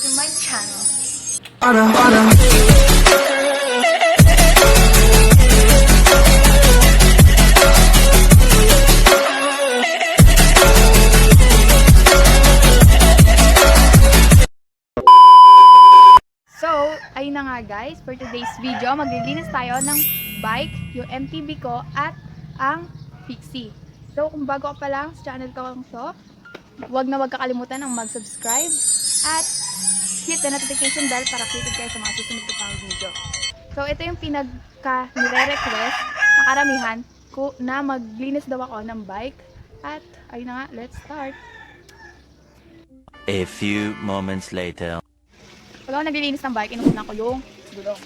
to my channel. So, ayun na nga guys, for today's video, maglilinis tayo ng bike, yung MTB ko at ang Pixie. So, kung bago ka pa lang sa channel ko to, huwag kakalimutan ang mag-subscribe at hit the notification bell para updated kayo sa mga susunod ko pang video. So, ito yung nire-request na karamihan ko na maglinis daw ako ng bike. At, ayun na nga, let's start. A few moments later. Pag ako naglilinis ng bike, inuuna ko yung gulong.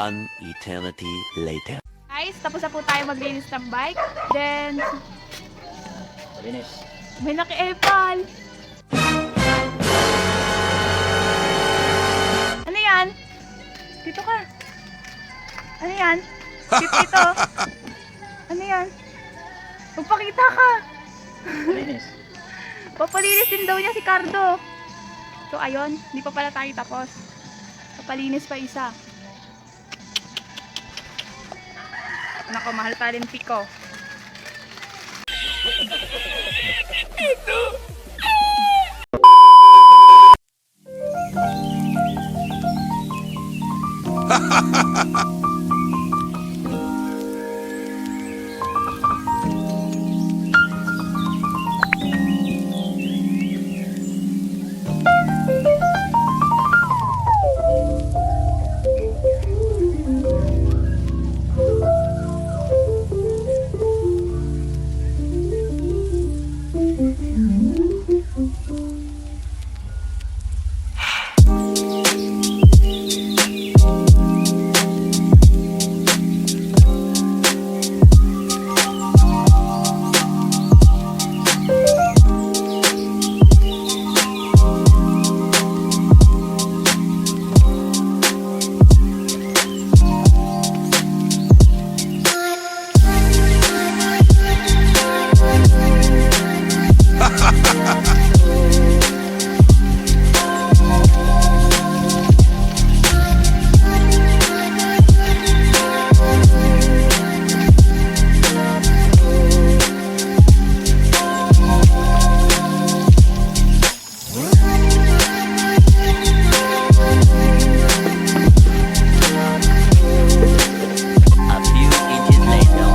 One eternity later. Guys, tapos na po tayo maglinis ng bike. Then, Linis. may naki-epal. Ano yan? Dito ka. Ano yan? Skip ito. Ano yan? Magpakita ka. Linis. Papalinis din daw niya si Cardo. So, ayun. Hindi pa pala tayo tapos. Papalinis pa isa. Nako, mahal pa rin Pico. A few inches later.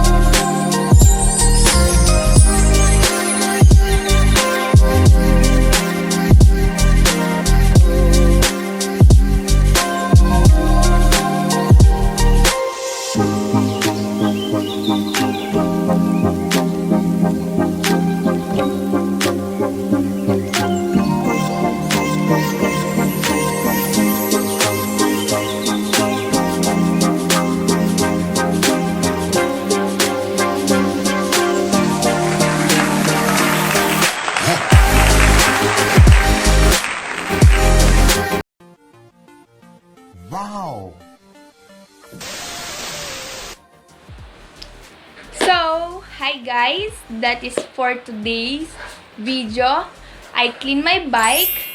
Wow! So, hi guys! That is for today's video. I clean my bike.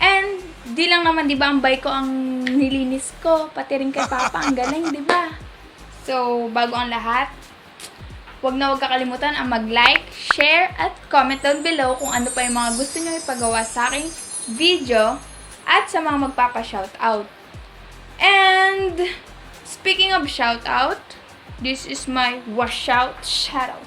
And, di lang naman, di ba, ang bike ko ang nilinis ko. Pati rin kay Papa, ang galing, di ba? So, bago ang lahat, huwag kakalimutan ang mag-like, share, at comment down below kung ano pa yung mga gusto nyo ipagawa sa aking video at sa mga magpapa-shoutout. And, speaking of shoutout, this is my washout time!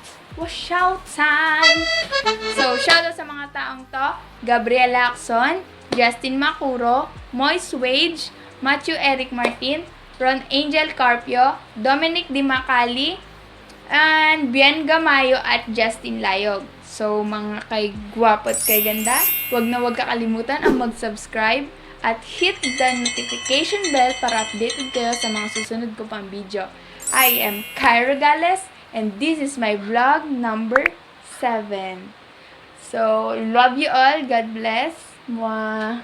So, shoutout sa mga taong to, Gabriel Lacson, Justin Macuro, Moise Wage, Matthew Eric Martin, Ron Angel Carpio, Dominic Di Macali, and Bien Gamayo at Justin Layog. So, mga kay gwapo at kay ganda, huwag kakalimutan ang mag-subscribe at hit the notification bell para updated kayo sa mga susunod ko pang video. I am Rogales and this is my vlog number 7. So, love you all. God bless. Mwah.